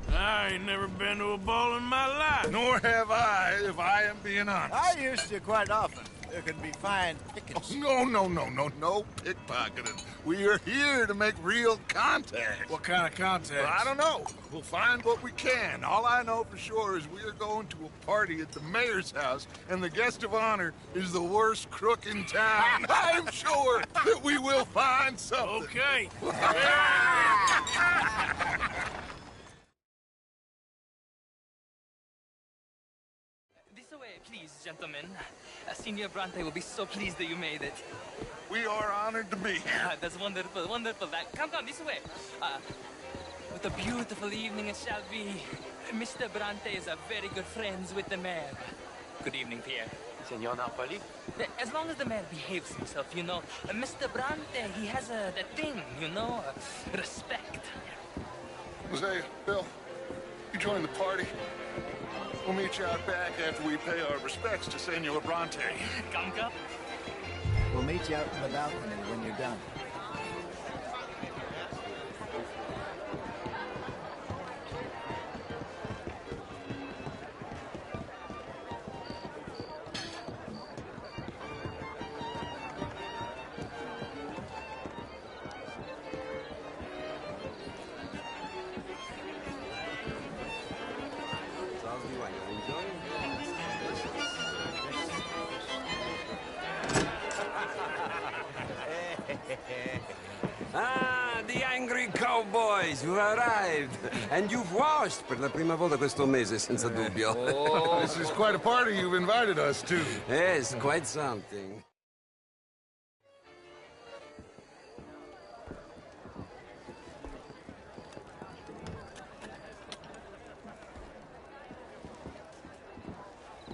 I ain't never been to a ball in my life. Nor have I, if I am being honest. I used to quite often. There can be fine pickets. Oh, no pickpocketing. We are here to make real contact. What kind of contact? Well, I don't know. We'll find what we can. All I know for sure is we are going to a party at the mayor's house, and the guest of honor is the worst crook in town. I'm sure that we will find something. Okay. This way, please, gentlemen. Senior Bronte will be so pleased that you made it. We are honored to be here. That's wonderful, wonderful. Come, this way. What a beautiful evening it shall be. Mr. Bronte is a very good friends with the mayor. Good evening, Pierre. Senor Napoli? As long as the mayor behaves himself, you know. Mr. Bronte, he has that thing, you know, respect. Jose, Bill, you join the party. We'll meet you out back after we pay our respects to Senor Bronte. Come. We'll meet you out in the balcony when you're done. Ah, the angry cowboys, you've arrived. And you've washed per la prima volta questo mese, senza dubbio. This is quite a party you've invited us to. Yes, quite something.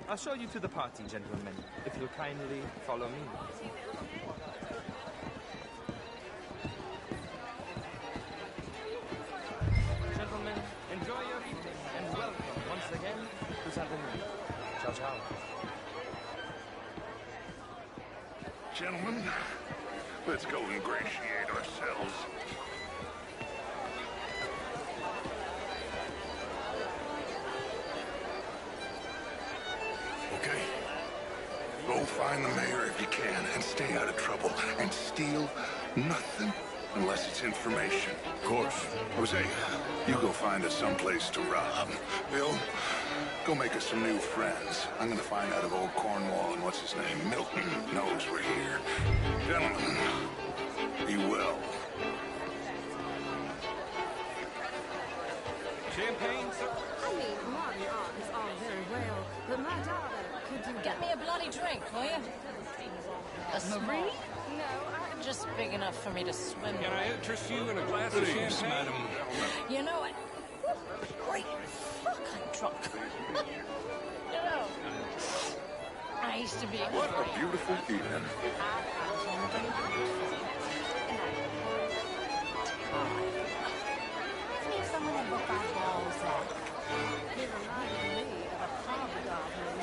I'll show you to the party, gentlemen, if you'll kindly follow me. Gentlemen, enjoy your evening, and welcome once again to Santa Maria. Ciao, ciao. Gentlemen, let's go ingratiate ourselves. Okay. Go find the mayor if you can, and stay out of trouble. And steal nothing unless it's information. Of course. Jose, you go find us someplace to rob. Bill, go make us some new friends. I'm gonna find out if old Cornwall and what's his name, Milton, knows we're here. Gentlemen, be well. Champagne, sir? I mean, modern art is all very well, but my daughter, could you Get me a bloody drink, will you? A small. No, Just big enough for me to swim Can I in. interest you in a glass of champagne? Madam. You know what? Great fuck, I'm drunk. You know, I used to be a What a beautiful evening. see if someone had booked our balls out. He reminded me of a hobgoblin,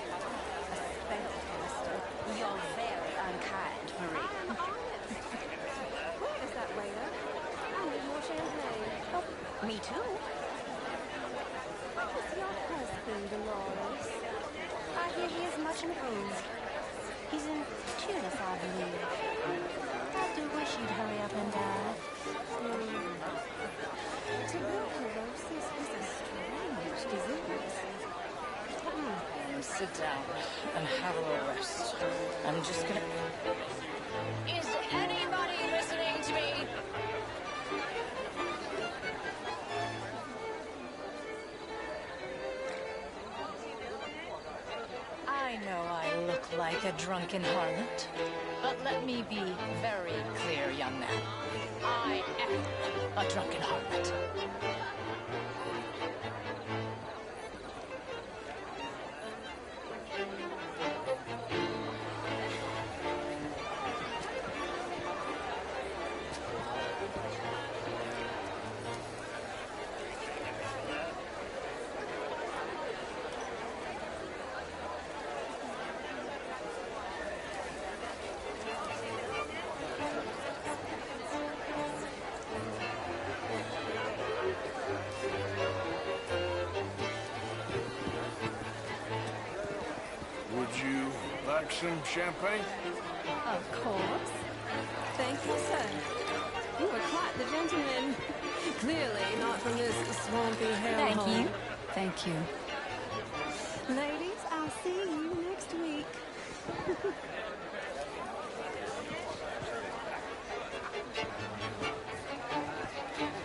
a spellcaster. You're very unkind, Marie. Where is that waiter? I need more champagne. Oh, me too. How is your husband, Dolores? I hear he is much improved. He's in Tunis, I believe. I do wish you'd hurry up and die. Tuberculosis is a strange disease. Sit down and have a little rest. I'm just gonna... Is anybody listening to me? I know I look like a drunken harlot, but let me be very clear, young man. I am a drunken harlot. you like some champagne? Of course. Thank you, sir. You are quite the gentleman. Clearly not from this swampy hellhole. Thank you. Thank you. Ladies, I'll see you next week.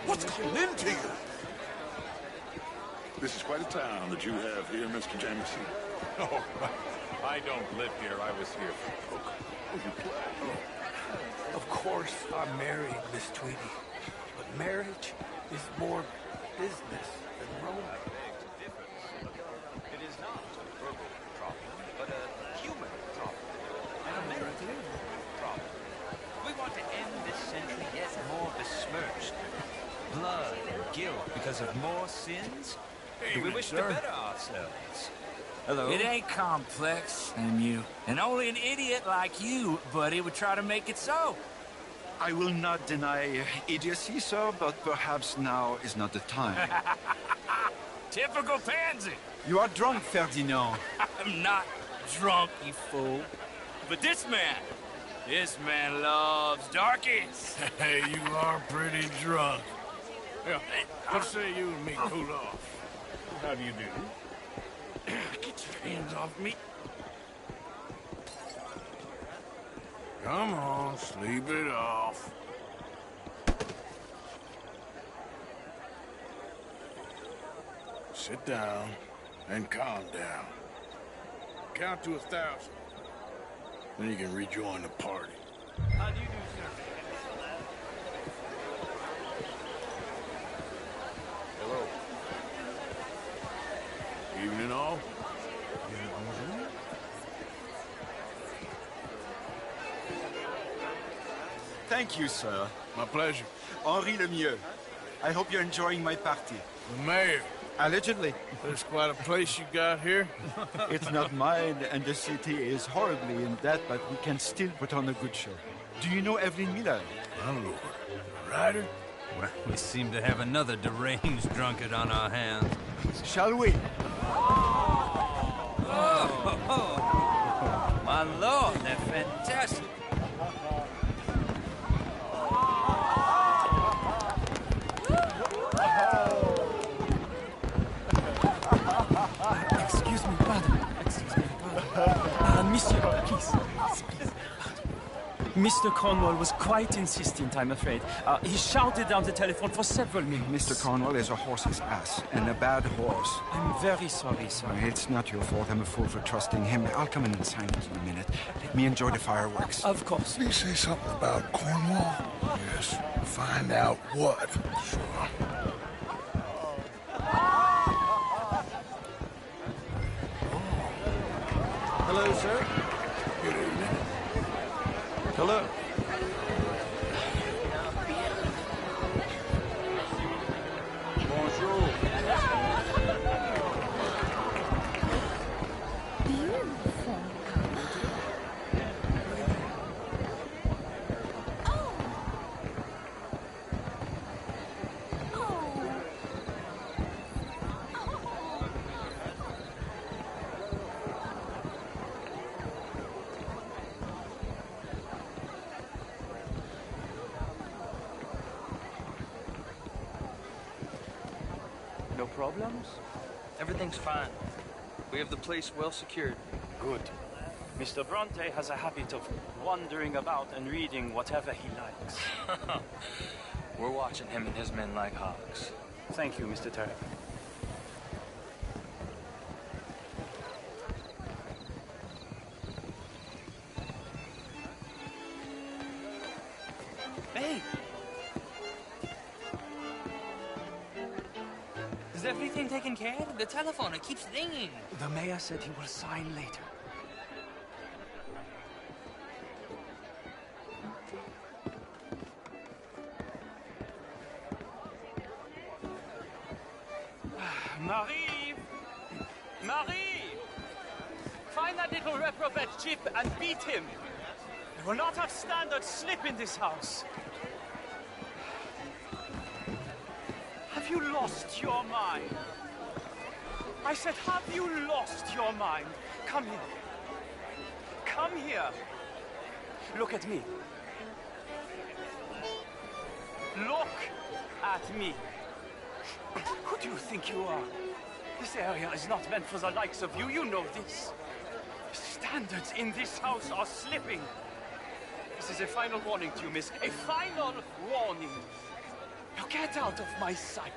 What's come into you? This is quite a town that you have here, Mr. Jameson. Oh, I don't live here. I was here for poker. Oh, you play? Of course, I'm married, Miss Tweedy. But marriage is more business than romance. It is not a verbal problem, but a human problem. An American problem. We want to end this century yet more besmirched. Blood and guilt because of more sins? Do we wish to better ourselves? Hello? It ain't complex, you. And only an idiot like you, buddy, would try to make it so. I will not deny idiocy, sir, but perhaps now is not the time. Typical pansy. You are drunk, Ferdinand. I'm not drunk, you fool. But this man loves darkies. Hey, you are pretty drunk. Yeah, let's say you and me cool off. How do you do? Get your hands off me. Come on, sleep it off. Sit down and calm down. Count to 1,000. Then you can rejoin the party. How do you do, sir? Hello. Evening all. Thank you, sir. My pleasure. Henri Lemieux. I hope you're enjoying my party. The mayor. Allegedly. There's quite a place you got here. It's not mine, and the city is horribly in debt, but we can still put on a good show. Do you know Evelyn Miller? My lord. Ryder? Well, we seem to have another deranged drunkard on our hands. Shall we? My lord, they're fantastic. Excuse me, pardon. Monsieur, please. Mr. Cornwall was quite insistent, I'm afraid. He shouted down the telephone for several minutes. Mr. Cornwall is a horse's ass, and a bad horse. I'm very sorry, sir. It's not your fault. I'm a fool for trusting him. I'll come in silence in a minute. Let me enjoy the fireworks. Of course. Did he say something about Cornwall? Yes. Find out what. Sure. Hello, sir. Good evening. Hello. No problems? Everything's fine. We have the place well secured. Good. Mr. Bronte has a habit of wandering about and reading whatever he likes. We're watching him and his men like hawks. Thank you, Mr. Terry. Hey! Is everything taken care of? The telephone, it keeps ringing. The mayor said he will sign later. Marie! Marie! Find that little reprobate Chip and beat him. We will not have standard slip in this house. Have you lost your mind? I said, have you lost your mind? Come in. come here. Look at me. Look at me. Who do you think you are? This area is not meant for the likes of you. You know this. Standards in this house are slipping. This is a final warning to you, miss. A final warning. Now get out of my sight.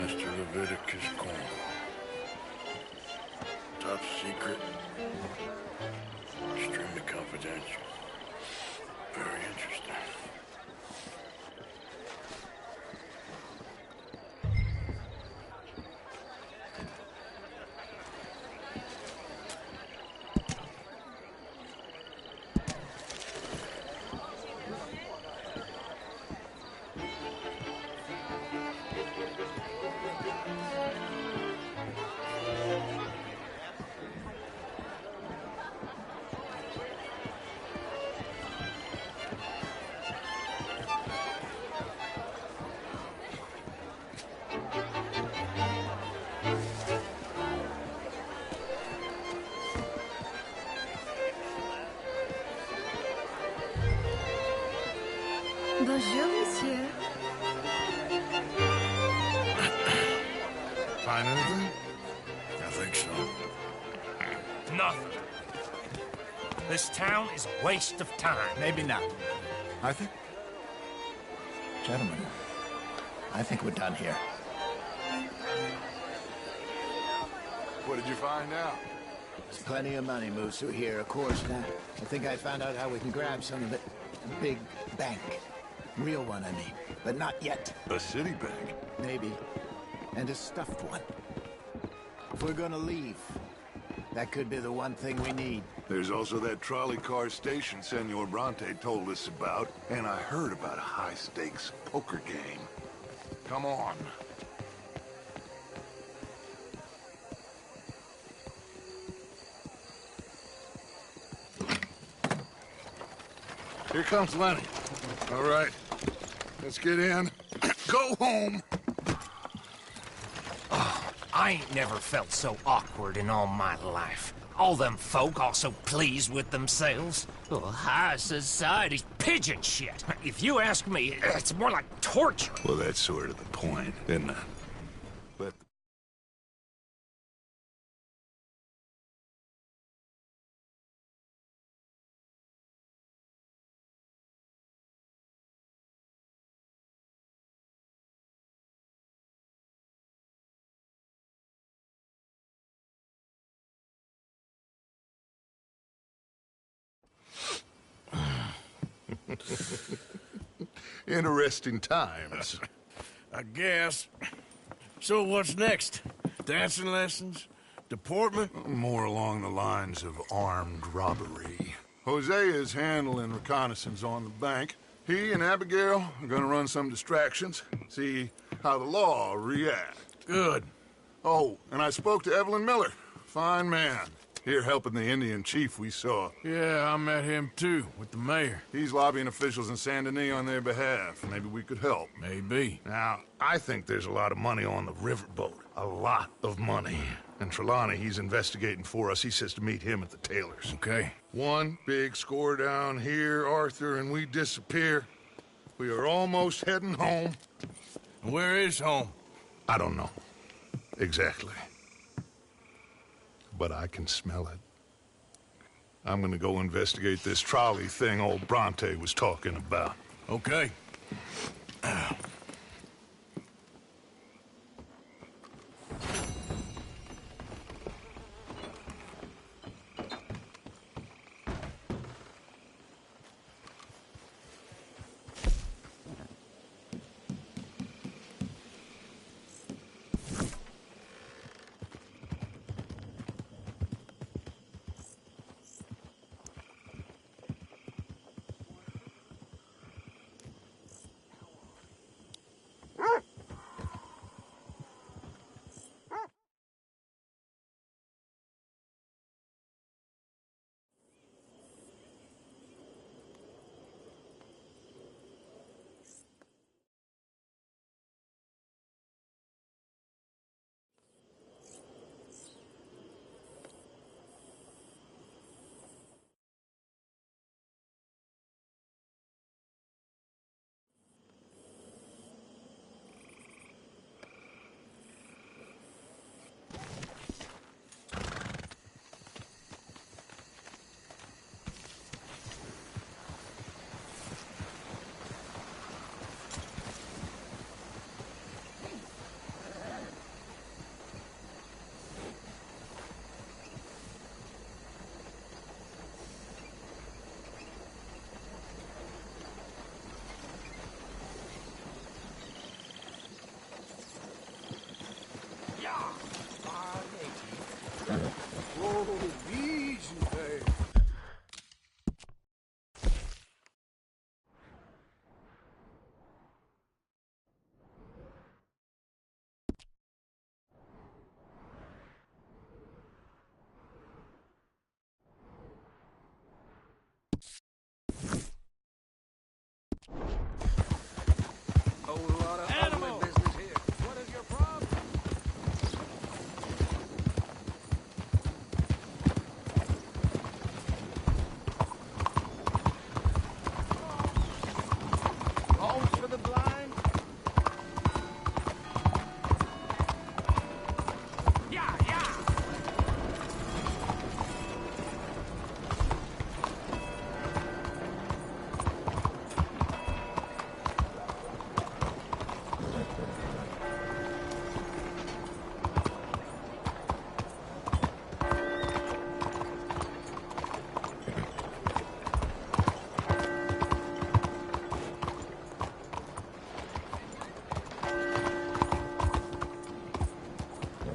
Mr. Leviticus Corn. Top secret. Extremely confidential. Very interesting. Bonjour, monsieur. Find anything? I think so. Nothing. This town is a waste of time. Maybe not. I think... Gentlemen, I think we're done here. What did you find out? There's plenty of money moves through here, of course. Now, I think I found out how we can grab some of it. A big bank. Real one, I mean. But not yet. A city bank? Maybe. And a stuffed one. If we're gonna leave, that could be the one thing we need. There's also that trolley car station Senor Bronte told us about, and I heard about a high-stakes poker game. Come on. Here comes Lenny. All right, let's get in. Go home. I ain't never felt so awkward in all my life. All them folk all so pleased with themselves. Oh, high society's pigeon shit. If you ask me, it's more like torture. Well, that's sort of the point, isn't it? But... Interesting times. I guess. So what's next? Dancing lessons? Deportment? More along the lines of armed robbery. Hosea is handling reconnaissance on the bank. He and Abigail are gonna run some distractions, see how the law reacts. Good. Oh, and I spoke to Evelyn Miller. Fine man. Here helping the Indian chief we saw. Yeah, I met him too, with the mayor. He's lobbying officials in Saint Denis on their behalf. Maybe we could help. Maybe. Now, I think there's a lot of money on the riverboat. A lot of money. And Trelawney, he's investigating for us. He says to meet him at the Taylor's. Okay. One big score down here, Arthur, and we disappear. We are almost heading home. Where is home? I don't know. Exactly. But I can smell it. I'm gonna go investigate this trolley thing old Bronte was talking about. Okay. Whoa, easy there. Whole lot of ugly business here. What is your problem? Alms for the blind? Yeah, yeah!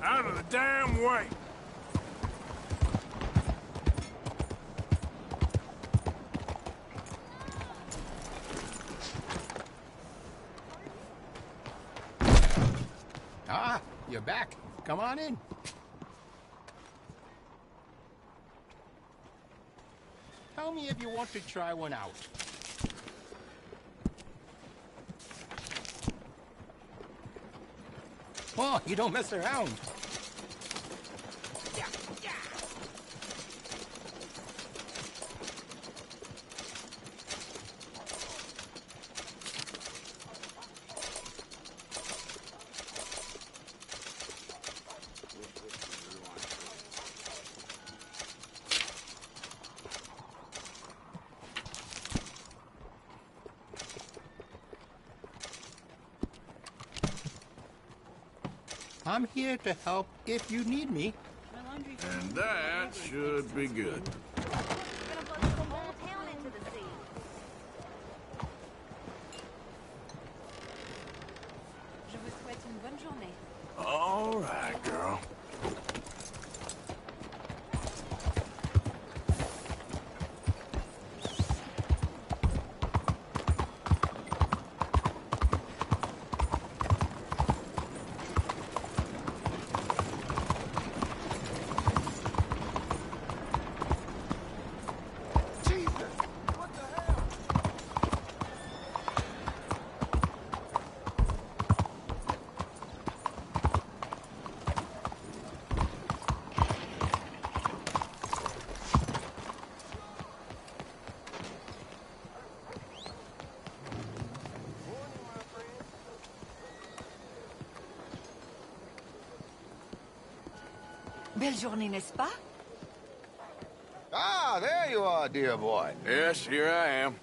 Out of the damn way! Ah, you're back. Come on in. Tell me if you want to try one out. Oh, you don't mess around. I'm here to help if you need me. And that should be good. Je vous souhaite une bonne journée. All right, girl. Belle journée, n'est-ce pas? Ah, there you are, dear boy. Yes, here I am.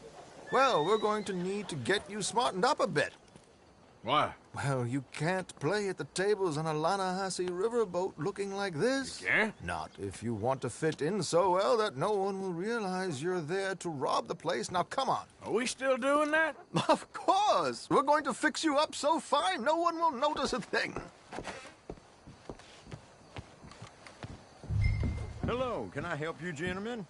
Well, we're going to need to get you smartened up a bit. Why? Well, you can't play at the tables on a Lannahechee riverboat looking like this. You can't? Not if you want to fit in so well that no one will realize you're there to rob the place. Now, come on. Are we still doing that? Of course! We're going to fix you up so fine no one will notice a thing. Hello, can I help you, gentlemen?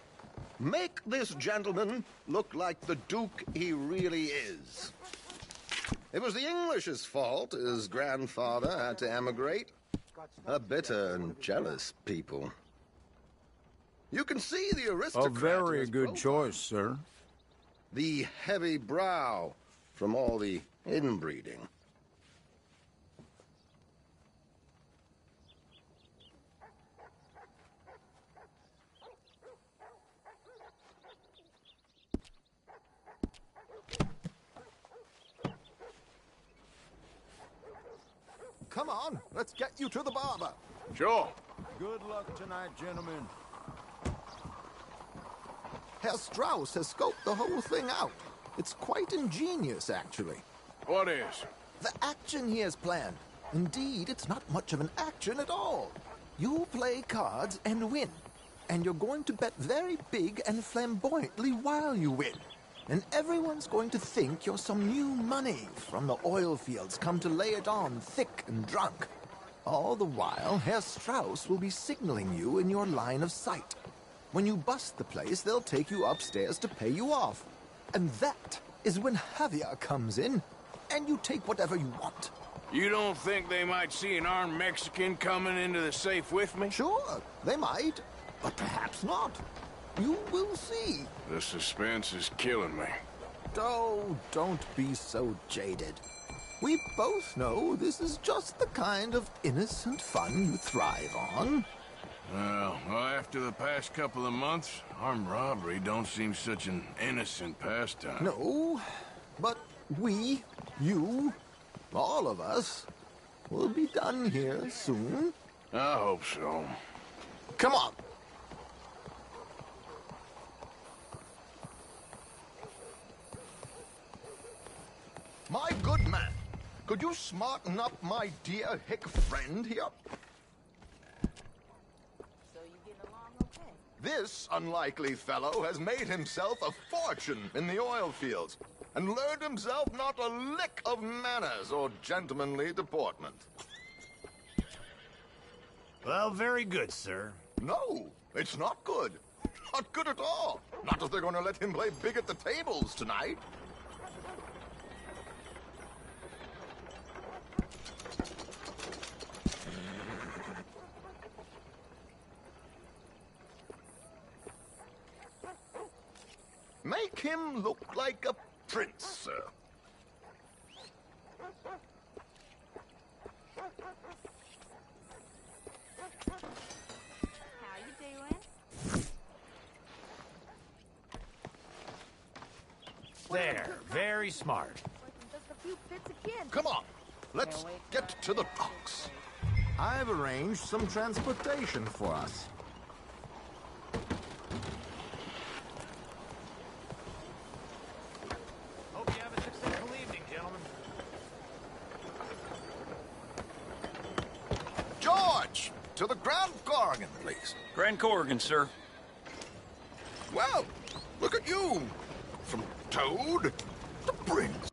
Make this gentleman look like the Duke he really is. It was the English's fault his grandfather had to emigrate. A bitter and jealous people. You can see the aristocrat. A very in his good profile. choice, sir. The heavy brow from all the inbreeding. Come on, let's get you to the barber. Sure. Good luck tonight, gentlemen. Herr Strauss has scoped the whole thing out. It's quite ingenious, actually. What is? The action he has planned. Indeed, it's not much of an action at all. You play cards and win. And you're going to bet very big and flamboyantly while you win. And everyone's going to think you're some new money from the oil fields come to lay it on thick and drunk. All the while, Herr Strauss will be signaling you in your line of sight. When you bust the place, they'll take you upstairs to pay you off. And that is when Javier comes in, and you take whatever you want. You don't think they might see an armed Mexican coming into the safe with me? Sure, they might, but perhaps not. You will see. The suspense is killing me. Oh, don't be so jaded. We both know this is just the kind of innocent fun you thrive on. Well, after the past couple of months, armed robbery don't seem such an innocent pastime. No, but we, you, all of us, will be done here soon. I hope so. Come on. My good man, could you smarten up my dear hick friend here? So you getting along okay? This unlikely fellow has made himself a fortune in the oil fields and learned himself not a lick of manners or gentlemanly deportment. Well, very good, sir. No, it's not good. Not good at all. Not if they're going to let him play big at the tables tonight. Make him look like a prince, sir. How you doing? There, very smart. Just a few bits of kid. Come on, let's get to the docks. I've arranged some transportation for us. Hope you have a successful evening, gentlemen. George, to the Grand Corrigan, please. Grand Corrigan, sir. Well, look at you. From Toad to Prince.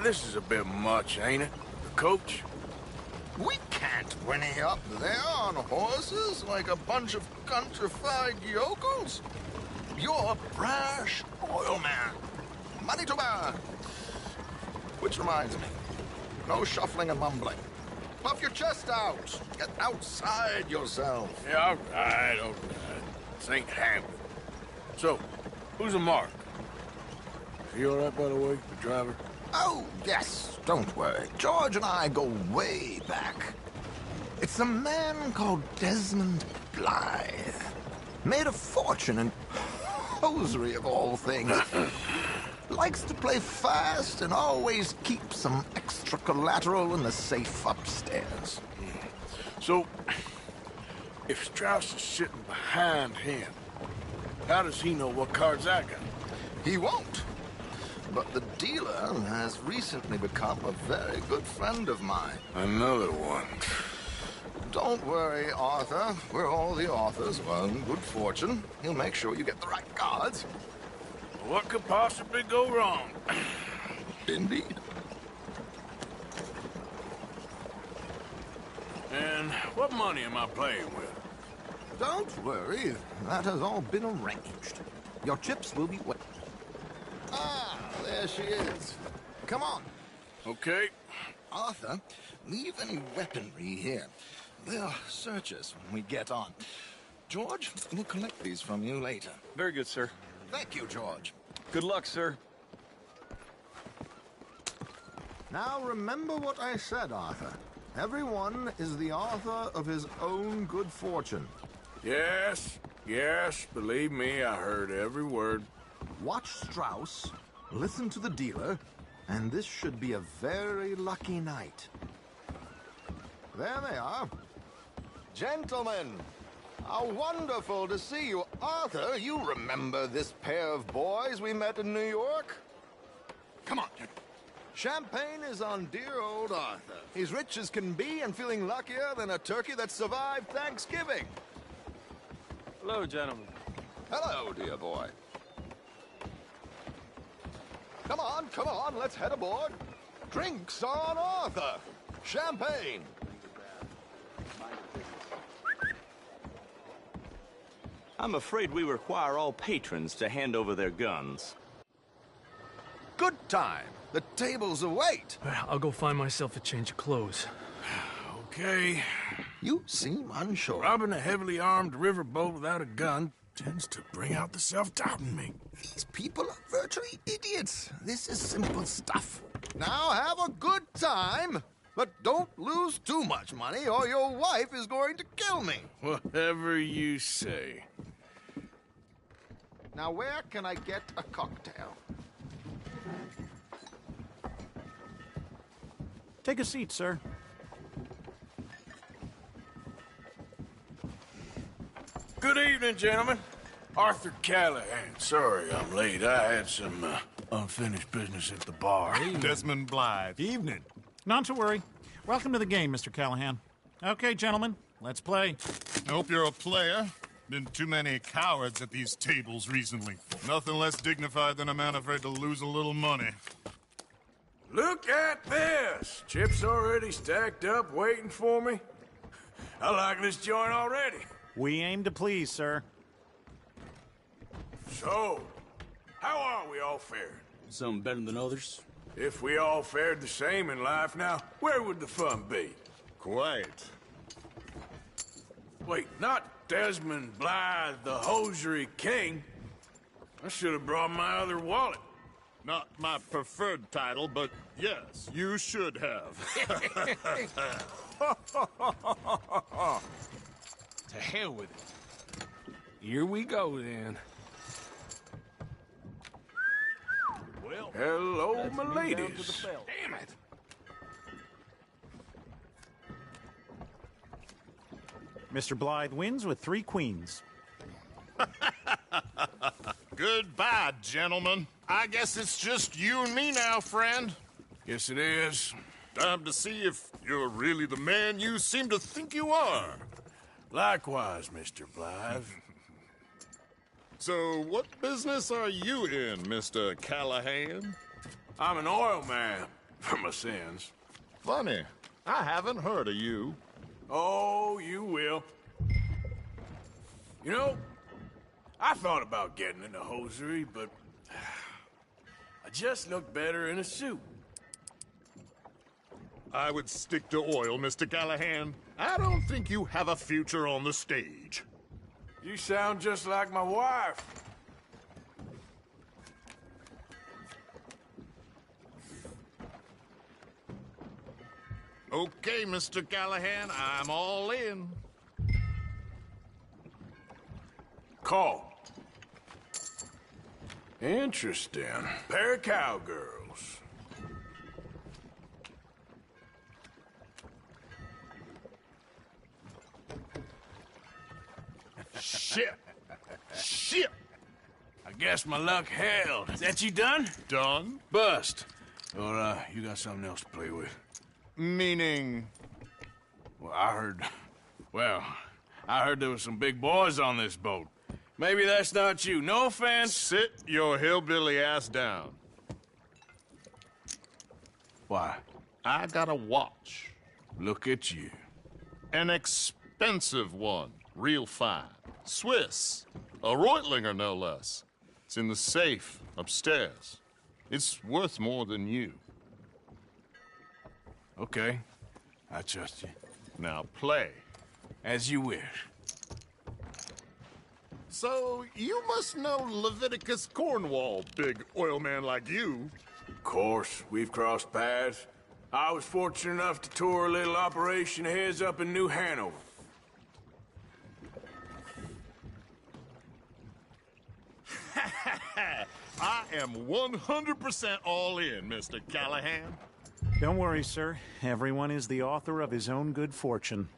This is a bit much, ain't it? The coach? We can't whinny up there on horses like a bunch of countrified yokels. You're a brash oil man. Money to burn. Which reminds me, no shuffling and mumbling. Puff your chest out. Get outside yourself. Yeah, all right, all right. This ain't happening. So, who's a Mark? Is he all right, by the way, the driver? Oh, yes, don't worry. George and I go way back. It's a man called Desmond Blythe. Made a fortune in hosiery of all things. Likes to play fast and always keeps some extra collateral in the safe upstairs. So, if Strauss is sitting behind him, how does he know what cards I got? He won't. But the dealer has recently become a very good friend of mine. Another one. Don't worry, Arthur. We're all the authors of our good fortune. He'll make sure you get the right cards. What could possibly go wrong? Indeed. And what money am I playing with? Don't worry. That has all been arranged. Your chips will be wet. Ah, there she is. Come on. Okay. Arthur, leave any weaponry here. They'll search us when we get on. George, we'll collect these from you later. Very good, sir. Thank you, George. Good luck, sir. Now remember what I said, Arthur. Everyone is the author of his own good fortune. Yes, yes, believe me, I heard every word. Watch Strauss, listen to the dealer, and this should be a very lucky night. There they are. Gentlemen, how wonderful to see you. Arthur, you remember this pair of boys we met in New York? Come on. Champagne is on dear old Arthur. He's rich as can be and feeling luckier than a turkey that survived Thanksgiving. Hello, gentlemen. Hello, dear boy. Come on, let's head aboard. Drinks on Arthur. Champagne. I'm afraid we require all patrons to hand over their guns. Good time. The tables await. I'll go find myself a change of clothes. Okay. You seem unsure. Robbing a heavily armed riverboat without a gun tends to bring out the self-doubt in me. These people are virtually idiots. This is simple stuff. Now have a good time, but don't lose too much money or your wife is going to kill me. Whatever you say. Now where can I get a cocktail? Take a seat, sir. Good evening, gentlemen. Arthur Callahan. Sorry I'm late. I had some unfinished business at the bar. Desmond Blythe. Evening. Not to worry. Welcome to the game, Mr. Callahan. Okay, gentlemen, let's play. I hope you're a player. Been too many cowards at these tables recently. Nothing less dignified than a man afraid to lose a little money. Look at this! Chips already stacked up, waiting for me. I like this joint already. We aim to please, sir. So, how are we all faring? Some better than others. If we all fared the same in life now, where would the fun be? Quite. Wait, not Desmond Blythe, the hosiery king. I should have brought my other wallet. Not my preferred title, but yes, you should have. To hell with it. Here we go, then. Well, hello, my ladies. Damn it. Mr. Blythe wins with 3 queens. Goodbye, gentlemen. I guess it's just you and me now, friend. Yes, it is. Time to see if you're really the man you seem to think you are. Likewise, Mr. Blythe. So, what business are you in, Mr. Callahan? I'm an oil man, for my sins. Funny. I haven't heard of you. Oh, you will. You know, I thought about getting into hosiery, but I just look better in a suit. I would stick to oil, Mr. Callahan. I don't think you have a future on the stage. You sound just like my wife. Okay, Mr. Callahan, I'm all in. Call. Interesting. Pair of cowgirls. Shit! Shit! I guess my luck held. Is that you done? Done? Bust. Or, you got something else to play with? Meaning? Well, I heard there was some big boys on this boat. Maybe that's not you. No offense. Sit your hillbilly ass down. Why? I got a watch. Look at you. An expensive one. Real fine. Swiss. A Reutlinger, no less. It's in the safe upstairs. It's worth more than you. Okay. I trust you. Now play. As you wish. So, you must know Leviticus Cornwall, big oil man like you. Of course, we've crossed paths. I was fortunate enough to tour a little operation of his up in New Hanover. I am 100% all in, Mr. Callahan. Don't worry, sir. Everyone is the author of his own good fortune.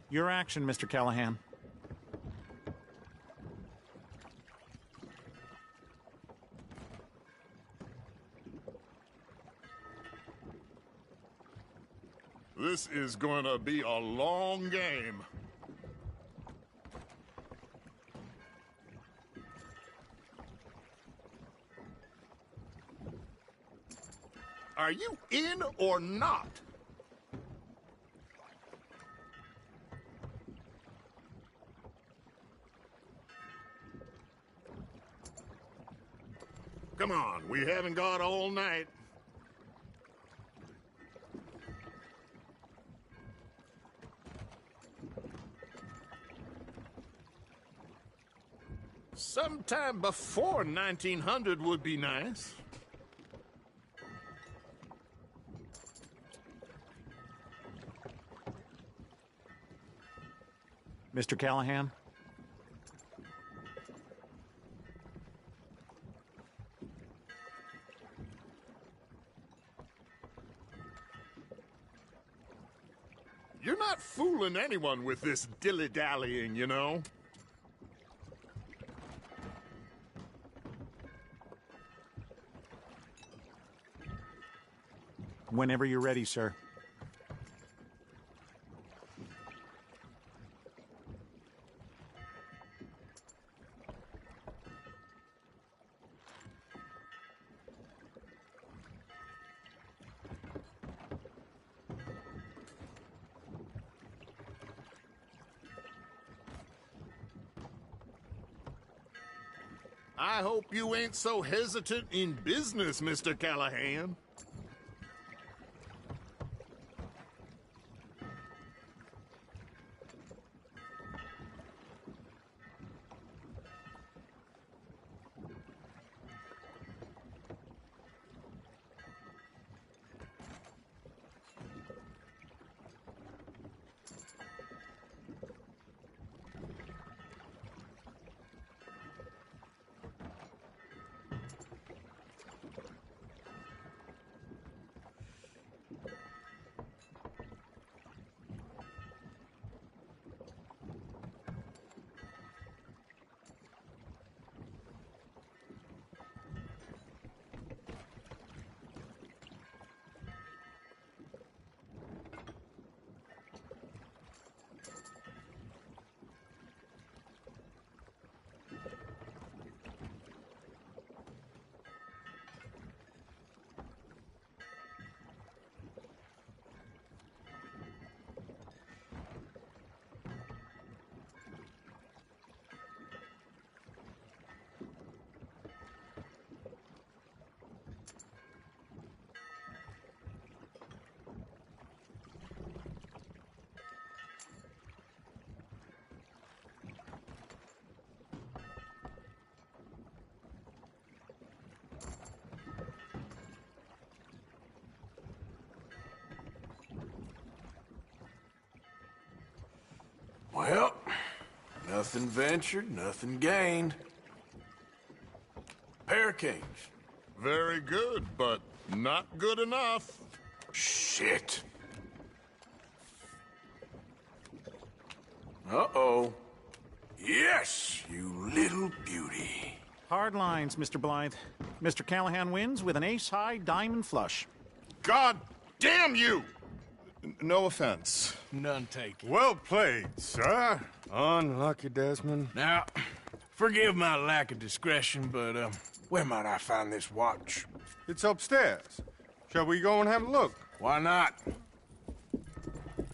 Your action, Mr. Callahan. This is gonna be a long game. Are you in or not? Come on, we haven't got all night. Sometime before 1900 would be nice. Mr. Callahan? You're not fooling anyone with this dilly-dallying, you know? Whenever you're ready, sir. I hope you ain't so hesitant in business, Mr. Callahan. Well, nothing ventured, nothing gained. Pair of kings. Very good, but not good enough. Shit. Uh-oh. Yes, you little beauty. Hard lines, Mr. Blythe. Mr. Callahan wins with an ace-high diamond flush. God damn you! No offense. None taken. Well played, sir. Unlucky, Desmond. Now, forgive my lack of discretion, but, where might I find this watch? It's upstairs. Shall we go and have a look? Why not?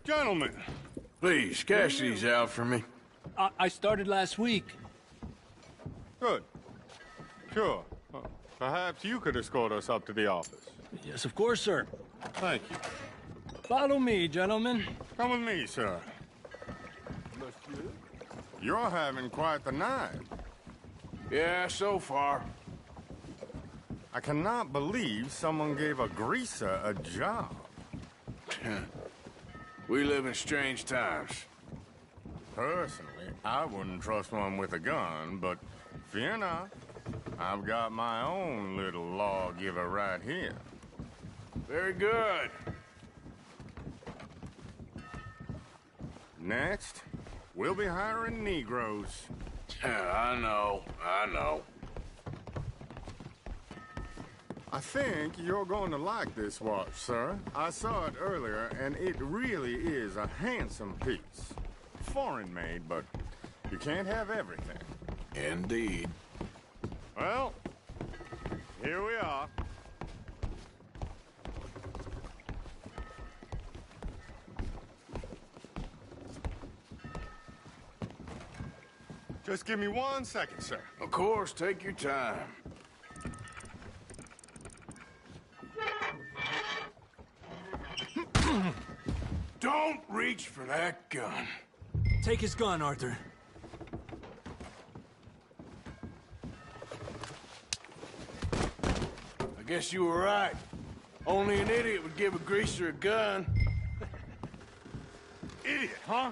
Gentlemen. Please, cash these out for me. I started last week. Good. Sure. Perhaps you could escort us up to the office. Yes, of course, sir. Thank you. Follow me, gentlemen. Come with me, sir. You're having quite the night. Yeah, so far. I cannot believe someone gave a greaser a job. We live in strange times. Personally, I wouldn't trust one with a gun, but fear not. I've got my own little lawgiver right here. Very good. Next, we'll be hiring Negroes. I know. I think you're going to like this watch, sir. I saw it earlier, and it really is a handsome piece. Foreign made, but you can't have everything. Indeed. Well, here we are. Just give me 1 second, sir. Of course, take your time. Don't reach for that gun. Take his gun, Arthur. I guess you were right. Only an idiot would give a greaser a gun. Idiot, huh?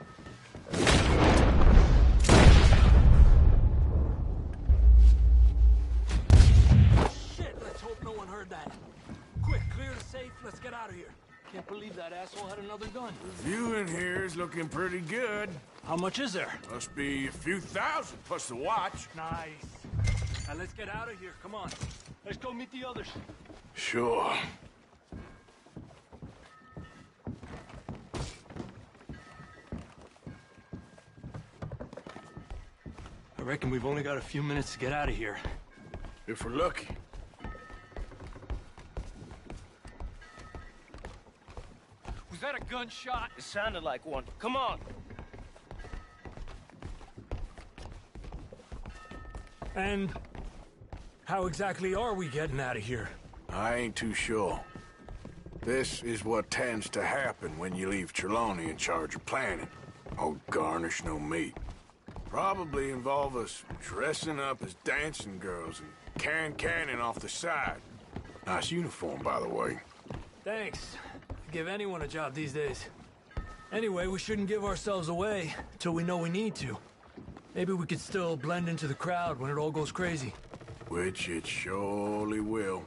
Shit, let's hope no one heard that. Quick, clear the safe, let's get out of here. Can't believe that asshole had another gun. The view in here is looking pretty good. How much is there? Must be a few thousand, plus the watch. Nice. Now let's get out of here, come on. Let's go meet the others. Sure. I reckon we've only got a few minutes to get out of here. If we're lucky. Was that a gunshot? It sounded like one. Come on. And how exactly are we getting out of here? I ain't too sure. This is what tends to happen when you leave Trelawney in charge of planning. Oh, garnish no meat. Probably involve us dressing up as dancing girls and canning off the side. Nice uniform, by the way. Thanks. Give anyone a job these days. Anyway, we shouldn't give ourselves away till we know we need to. Maybe we could still blend into the crowd when it all goes crazy. Which it surely will.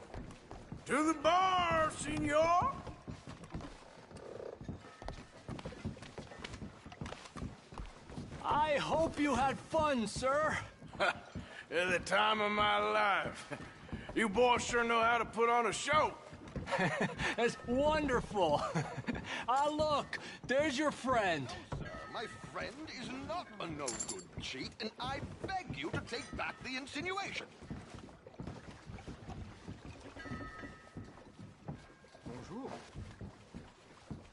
To the bar, senor! I hope you had fun, sir. At the time of my life. You boys sure know how to put on a show. That's wonderful. Look, there's your friend. Sir, my friend is not a no-good cheat, and I beg you to take back the insinuation. Bonjour.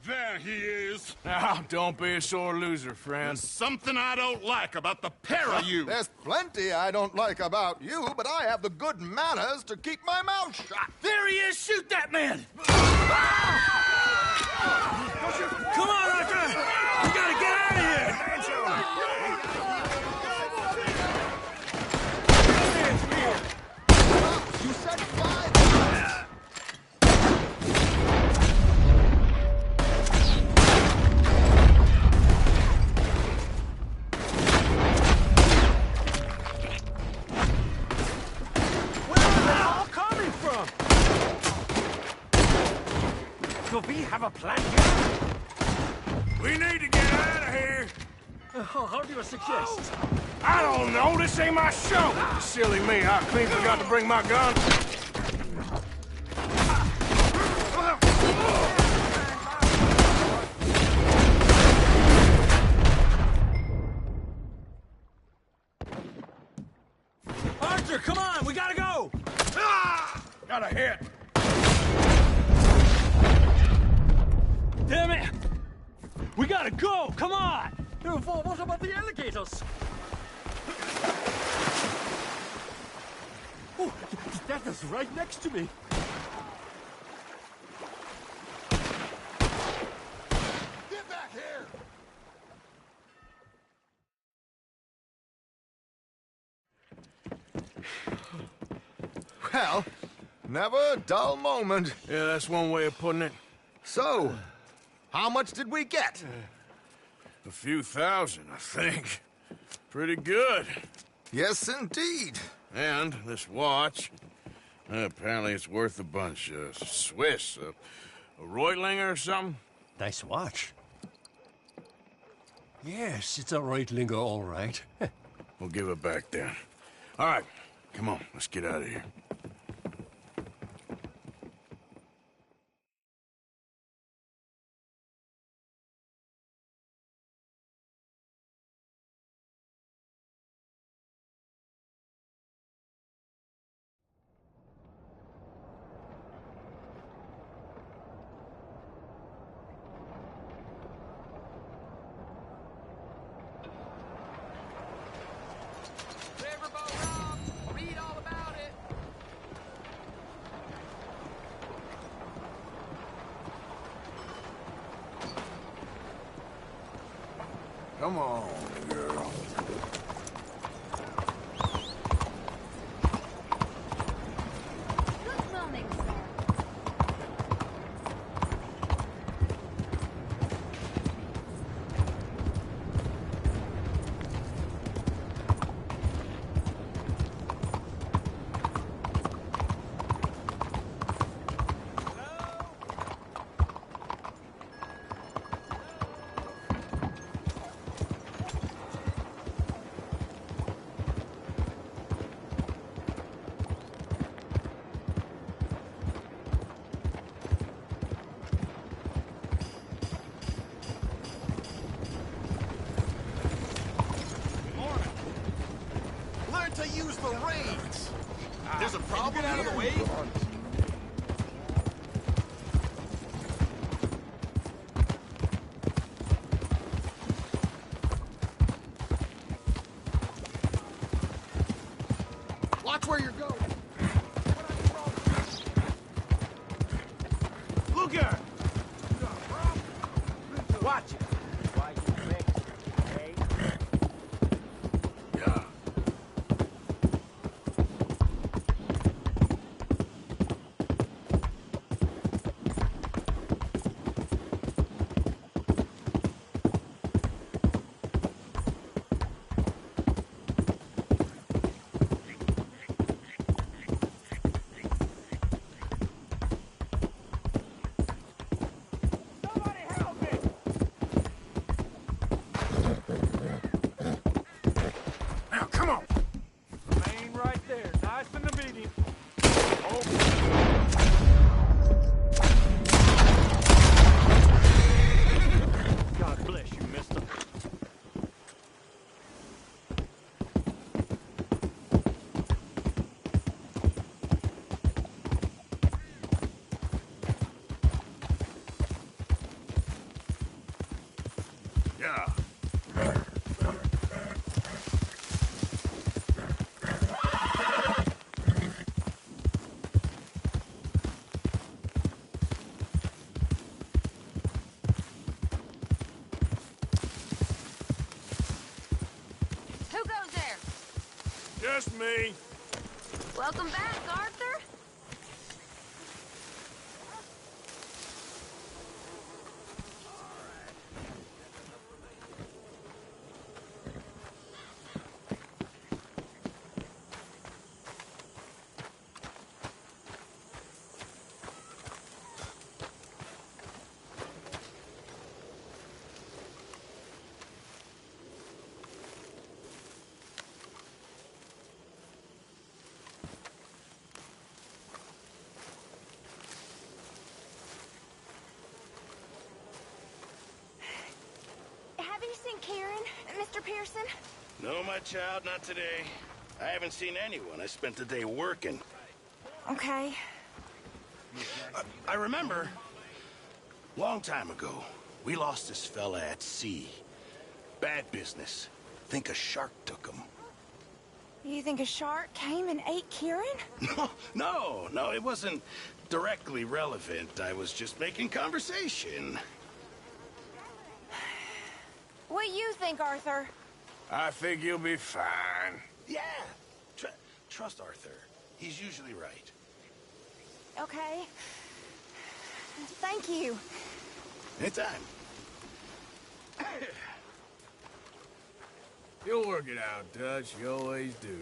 There he is. Now, don't be a sore loser, friend. There's something I don't like about the pair of you. There's plenty I don't like about you, but I have the good manners to keep my mouth shut. There he is! Shoot that man! Come on, Arthur! We gotta get out of here! You said 5. We have a plan here. We need to get out of here. How do you suggest? I don't know. This ain't my show. Silly me. I clean forgot to bring my gun. Arthur, come on! We gotta go! Got a hit. Damn it! We gotta go! Come on! What about the alligators? Oh, that is right next to me. Get back here. Well, never a dull moment. Yeah, that's one way of putting it. So, how much did we get? A few thousand, I think. Pretty good. Yes, indeed. And this watch, apparently it's worth a bunch. Swiss, a Reutlinger or something? Nice watch. Yes, it's a Reutlinger, all right. We'll give it back then. All right, come on, let's get out of here. Come on, girl. Good filming, sir. Learn to use the reins. There's a problem. Get out of the way. Watch where you're going. Look here! Watch it. Yeah. Now, come on. Remain right there. Nice and obedient. God bless you, mister. Yeah. Who goes there? Just me. Welcome back, Arthur. Mr. Pearson? No, my child, not today. I haven't seen anyone. I spent the day working. Okay. I remember, long time ago, we lost this fella at sea. Bad business. Think a shark took him. You think a shark came and ate Kieran? No, it wasn't directly relevant. I was just making conversation. What do you think, Arthur? I think you'll be fine. Yeah. Trust Arthur. He's usually right. Okay. Thank you. Anytime. You'll work it out, Dutch. You always do.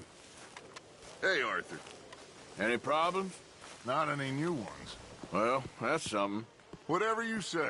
Hey, Arthur. Any problems? Not any new ones. Well, that's something. Whatever you say.